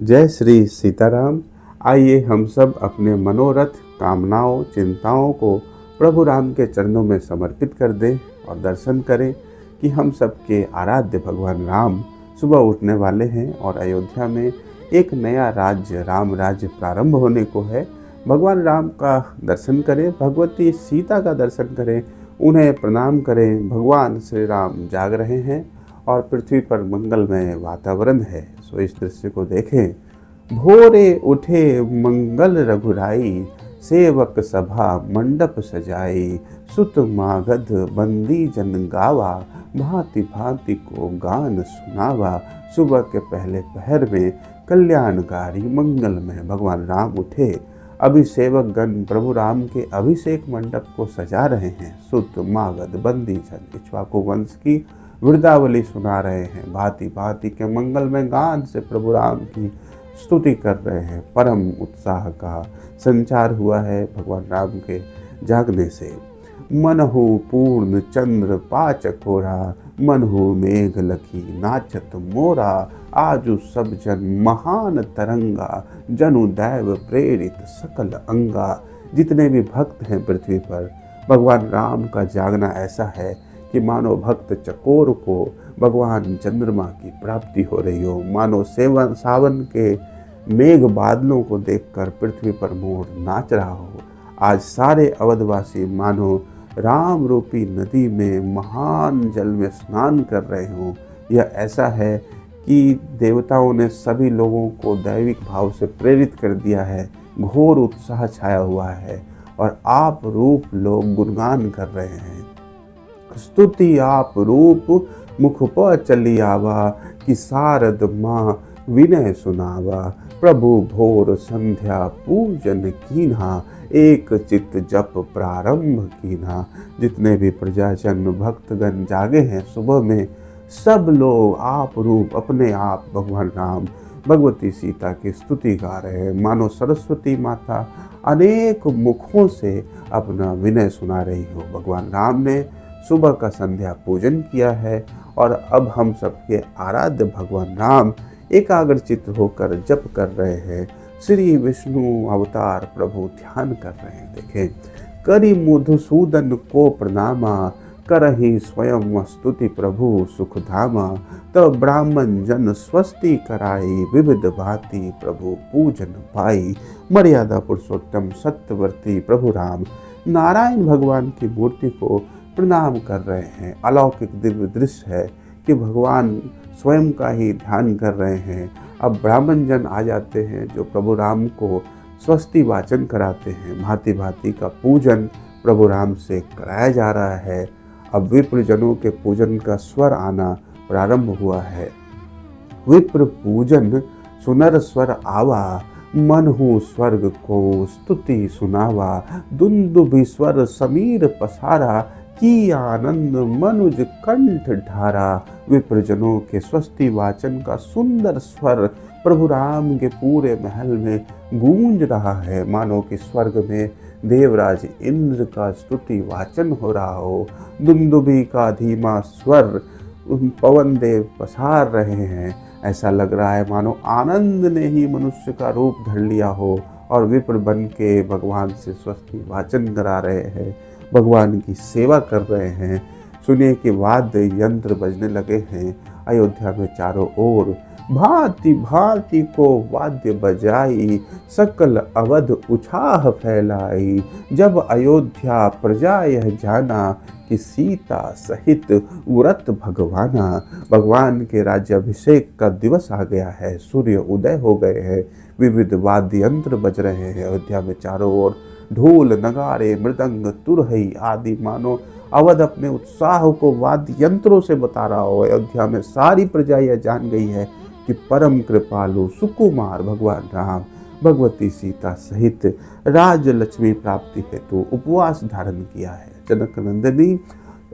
जय श्री सीताराम। आइए हम सब अपने मनोरथ, कामनाओं, चिंताओं को प्रभु राम के चरणों में समर्पित कर दें और दर्शन करें कि हम सबके आराध्य भगवान राम सुबह उठने वाले हैं और अयोध्या में एक नया राज्य, राम राज्य प्रारंभ होने को है। भगवान राम का दर्शन करें, भगवती सीता का दर्शन करें, उन्हें प्रणाम करें। भगवान श्री राम जाग रहे हैं और पृथ्वी पर मंगलमय वातावरण है। सो इस दृश्य को देखें। भोरे उठे मंगल रघुराई, सेवक सभा मंडप सजाई। सुत मागध बंदी जन गावा, भांति भांति को गान सुनावा। सुबह के पहले पहर में कल्याणकारी मंगलमय भगवान राम उठे। अभिसेवक गण प्रभु राम के अभिषेक मंडप को सजा रहे हैं। सुत मागध बंदी जन इक्ष्वाकु वंश की वृद्धावली सुना रहे हैं। भांति भांति के मंगलमय गान से प्रभु राम की स्तुति कर रहे हैं। परम उत्साह का संचार हुआ है भगवान राम के जागने से। मनहु पूर्ण चंद्र पाचकोरा, मनहु मेघ लखी नाचत मोरा। आजु सब जन महान तरंगा, जनु दैव प्रेरित सकल अंगा। जितने भी भक्त हैं पृथ्वी पर, भगवान राम का जागना ऐसा है कि मानो भक्त चकोर को भगवान चंद्रमा की प्राप्ति हो रही हो। मानो सावन के मेघ बादलों को देखकर पृथ्वी पर मोर नाच रहा हो। आज सारे अवधवासी मानो राम रूपी नदी में महान जल में स्नान कर रहे हों। यह ऐसा है कि देवताओं ने सभी लोगों को दैविक भाव से प्रेरित कर दिया है। घोर उत्साह छाया हुआ है और आप रूप लोग गुणगान कर रहे हैं। स्तुति आप रूप मुख पर चली आवा, कि सारद माँ विनय सुनावा। प्रभु भोर संध्या पूजन कीन्हा, एक चित्त जप प्रारंभ कीन्हा। जितने भी प्रजाजन भक्तगण जागे हैं सुबह में, सब लोग आप रूप अपने आप भगवान राम भगवती सीता की स्तुति गा रहे हैं। मानो सरस्वती माता अनेक मुखों से अपना विनय सुना रही हो। भगवान राम ने सुबह का संध्या पूजन किया है और अब हम सबके आराध्य भगवान राम एकाग्रचित्त होकर जप कर रहे हैं। श्री विष्णु अवतार प्रभु ध्यान कर रहे हैं। देखें, करी मधुसूदन को प्रणामा, करहि स्वयं स्तुति प्रभु सुखधामा। तब ब्राह्मण जन स्वस्ति कराई, विविध भांति प्रभु पूजन पाई। मर्यादा पुरुषोत्तम सत्यवर्ती प्रभु राम नारायण भगवान की मूर्ति को प्रणाम कर रहे हैं। अलौकिक दिव्य दृश्य है कि भगवान स्वयं का ही ध्यान कर रहे हैं। अब ब्राह्मण जन आ जाते हैं जो प्रभु राम को स्वस्ति वाचन कराते हैं। भांति भांति का पूजन प्रभु राम से कराया जा रहा है। अब विप्र जनों के पूजन का स्वर आना प्रारंभ हुआ है। विप्र पूजन सुनर स्वर आवा, मनहु स्वर्ग को स्तुति सुनावा। दुंदुभि स्वर समीर पसारा, की आनंद मनुज कंठ ढारा। विप्रजनों के स्वस्ति वाचन का सुंदर स्वर प्रभु राम के पूरे महल में गूंज रहा है। मानो कि स्वर्ग में देवराज इंद्र का स्तुति वाचन हो रहा हो। दुंदुभि का धीमा स्वर पवन देव पसार रहे हैं। ऐसा लग रहा है मानो आनंद ने ही मनुष्य का रूप धर लिया हो और विप्र बन के भगवान से स्वस्ति वाचन करा रहे हैं, भगवान की सेवा कर रहे हैं। सुनिए कि वाद्य यंत्र बजने लगे हैं अयोध्या में चारों ओर। भांति भांति को वाद्य बजाई, सकल अवध उछाह फैलाई। जब अयोध्या प्रजा यह जाना, कि सीता सहित व्रत भगवाना। भगवान के राज्याभिषेक का दिवस आ गया है। सूर्य उदय हो गए हैं। विविध वाद्य यंत्र बज रहे हैं अयोध्या में चारों ओर। ढोल नगाड़े मृदंग तुरही आदि, मानो अवध अपने उत्साह को वाद्य यंत्रों से बता रहा हो। अयोध्या में सारी प्रजा यह जान गई है कि परम कृपालु सुकुमार भगवान राम भगवती सीता सहित राज लक्ष्मी प्राप्ति हेतु उपवास धारण किया है। जनक नंदिनी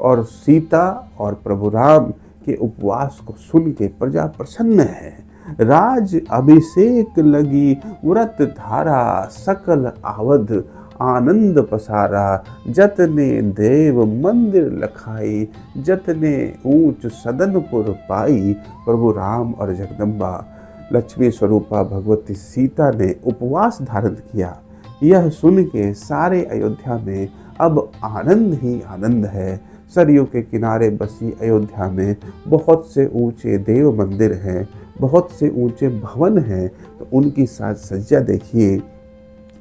और सीता और प्रभु राम के उपवास को सुन के प्रजा प्रसन्न है। राज अभिषेक लगी व्रत धारा, सकल अवध आनंद पसारा। जतने देव मंदिर लखाई, जतने ऊंच सदनपुर पाई। प्रभु राम और जगदम्बा लक्ष्मी स्वरूपा भगवती सीता ने उपवास धारण किया। यह सुन के सारे अयोध्या में अब आनंद ही आनंद है। सरयू के किनारे बसी अयोध्या में बहुत से ऊंचे देव मंदिर हैं, बहुत से ऊंचे भवन हैं। तो उनकी साज सज्जा देखिए।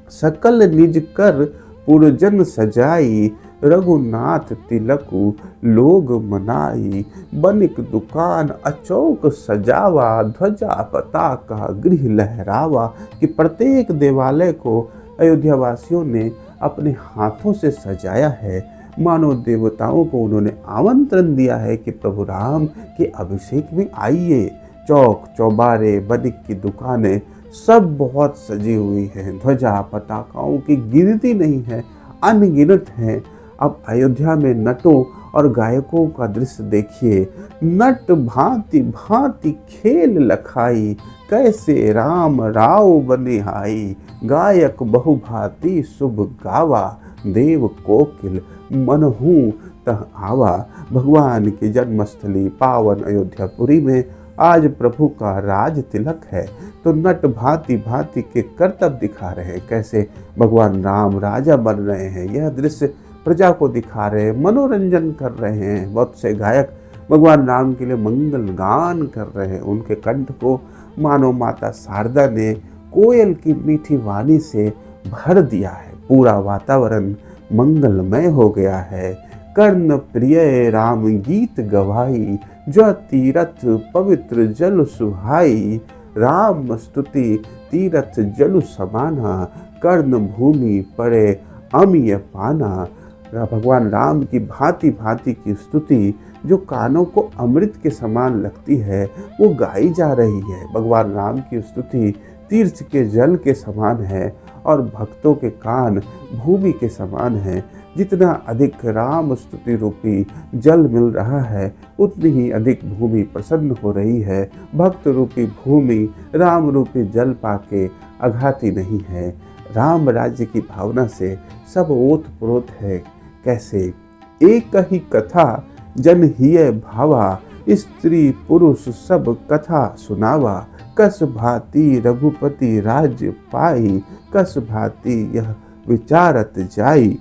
सकल निज कर पुरजन सजाई, रघुनाथ तिलकु लोग मनाई। बनिक दुकान अचौक सजावा, ध्वजा पताका गृह लहरावा। कि प्रत्येक देवालय को अयोध्या वासियों ने अपने हाथों से सजाया है। मानव देवताओं को उन्होंने आमंत्रण दिया है कि प्रभु राम के अभिषेक में आइए। चौक चौबारे बनिक की दुकानें सब बहुत सजी हुई हैं। ध्वजा पताकाओं की गिनती नहीं है, अनगिनत हैं। अब अयोध्या में नटों और गायकों का दृश्य देखिए। नट भांति भांति खेल लखाई, कैसे राम राव बने आई। गायक बहुभांति शुभ गावा, देव कोकिल मनहु तह आवा। भगवान की जन्मस्थली पावन अयोध्यापुरी में आज प्रभु का राज तिलक है। तो नट भांति भांति के करतब दिखा रहे हैं, कैसे भगवान राम राजा बन रहे हैं। यह दृश्य प्रजा को दिखा रहे हैं, मनोरंजन कर रहे हैं। बहुत से गायक भगवान राम के लिए मंगल गान कर रहे हैं। उनके कंठ को मानो माता शारदा ने कोयल की मीठी वाणी से भर दिया है। पूरा वातावरण मंगलमय हो गया है। कर्ण प्रिय राम गीत गवाई, जो तीरथ पवित्र जल सुहाई। राम स्तुति तीरथ जल समाना, कर्ण भूमि पड़े अमीय पाना। भगवान राम की भांति भांति की स्तुति जो कानों को अमृत के समान लगती है, वो गाई जा रही है। भगवान राम की स्तुति तीर्थ के जल के समान है और भक्तों के कान भूमि के समान है। जितना अधिक राम स्तुति रूपी जल मिल रहा है, उतनी ही अधिक भूमि प्रसन्न हो रही है। भक्त रूपी भूमि राम रूपी जल पाके अघाती नहीं है। राम राज्य की भावना से सब ओत प्रोत है। कैसे एक ही कथा जन हिय भावा, स्त्री पुरुष सब कथा सुनावा। कस भांति रघुपति राज्य पाई, कस भांति यह विचारत जाई।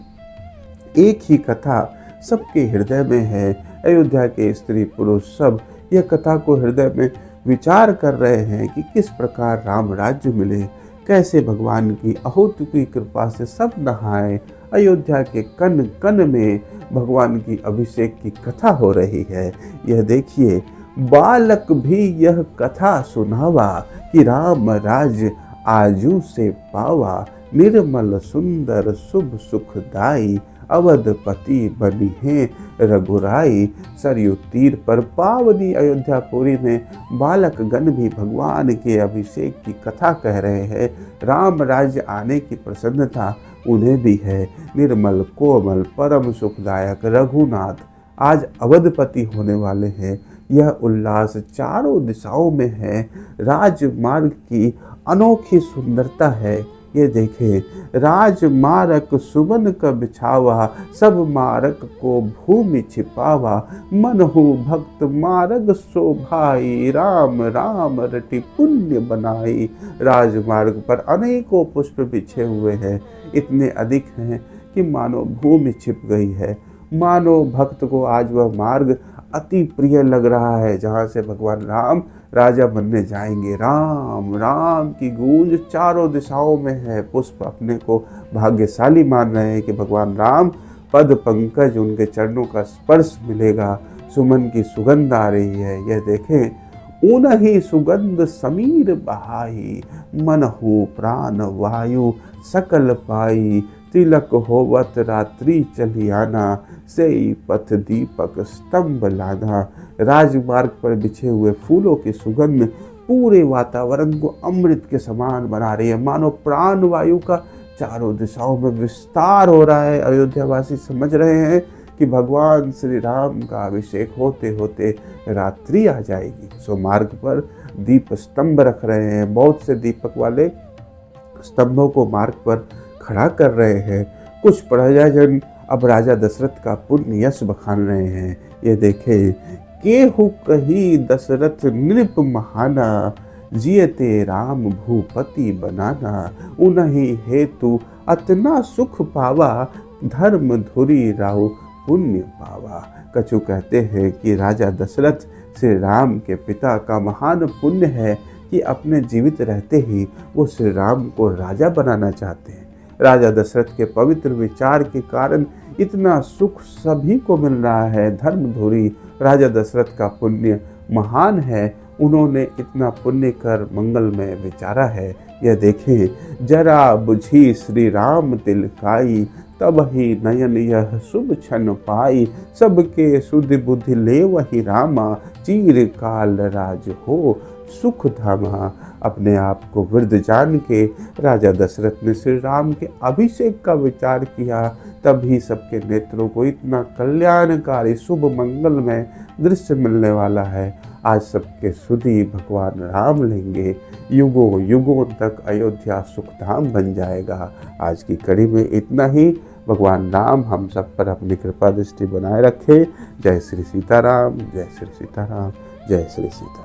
एक ही कथा सबके हृदय में है। अयोध्या के स्त्री पुरुष सब यह कथा को हृदय में विचार कर रहे हैं कि किस प्रकार राम राज्य मिले, कैसे भगवान की अहोत की कृपा से सब नहाए। अयोध्या के कण कण में भगवान की अभिषेक की कथा हो रही है। यह देखिए, बालक भी यह कथा सुनावा कि राम राज्य आजू से पावा। निर्मल सुंदर शुभ सुखदाई, अवधपति बनी है रघुराई। सरयू तीर पर पावनी अयोध्यापुरी में बालक गण भी भगवान के अभिषेक की कथा कह रहे हैं। राम राज्य आने की प्रसन्नता उन्हें भी है। निर्मल कोमल परम सुखदायक रघुनाथ आज अवधपति होने वाले हैं। यह उल्लास चारों दिशाओं में है। राजमार्ग की अनोखी सुंदरता है। ये देखें, राजमार्ग सुबन का बिछावा, सब मार्ग को भूमि छिपावा। मनहु भक्त मार्ग शोभाई, राम राम रटि पुण्य बनाई। राजमार्ग पर अनेकों पुष्प बिछे हुए हैं, इतने अधिक हैं कि मानो भूमि छिप गई है। मानो भक्त को आज वह मार्ग अति प्रिय लग रहा है जहाँ से भगवान राम राजा बनने जाएंगे। राम राम की गूंज चारों दिशाओं में है। पुष्प अपने को भाग्यशाली मान रहे हैं कि भगवान राम पद पंकज उनके चरणों का स्पर्श मिलेगा। सुमन की सुगंध आ रही है। यह देखें, ऊनहि सुगंध समीर बहाई, मनहु प्राण वायु सकल पाई। तिलक होवत रात्रि चलियाना, सेई पथ दीपक स्तंभ लाना। राजमार्ग पर बिछे हुए फूलों की सुगंध पूरे वातावरण को अमृत के समान बना रही है। मानो प्राण वायु का चारों दिशाओं में विस्तार हो रहा है। अयोध्यावासी समझ रहे हैं कि भगवान श्री राम का अभिषेक होते होते रात्रि आ जाएगी। सो मार्ग पर दीप स्तंभ रख रहे हैं। बहुत से दीपक वाले स्तंभों को मार्ग पर खड़ा कर रहे हैं। कुछ प्रजाजन अब राजा दशरथ का पुण्य यश बखान रहे हैं। ये देखे, केहू कही दशरथ नृप महाना, जियते राम भूपति बनाना, उन्हीं हेतु अतना सुख पावा, धर्म धुरी राहु पुण्य पावा। कछु कहते हैं कि राजा दशरथ श्री राम के पिता का महान पुण्य है कि अपने जीवित रहते ही वो श्री राम को राजा बनाना चाहते हैं। राजा दशरथ के पवित्र विचार के कारण इतना सुख सभी को मिल रहा है। धर्मधुरी राजा दशरथ का पुण्य महान है, उन्होंने इतना पुण्य कर मंगलमय विचारा है। यह देखें, जरा बुझी श्री राम तिलकाई, तब ही नयन यह शुभ क्षण पाई। सबके सुधि बुद्धि ले वही रामा, चीर काल राज हो सुख धामा। अपने आप को वृद्ध जान के राजा दशरथ ने श्री राम के अभिषेक का विचार किया, तभी सबके नेत्रों को इतना कल्याणकारी शुभ मंगलमय दृश्य मिलने वाला है। आज सबके सुधि भगवान राम लेंगे, युगों युगों तक अयोध्या सुखधाम बन जाएगा। आज की कड़ी में इतना ही। भगवान राम हम सब पर अपनी कृपा दृष्टि बनाए रखे। जय श्री सीताराम, जय श्री सीताराम, जय श्री सीताराम।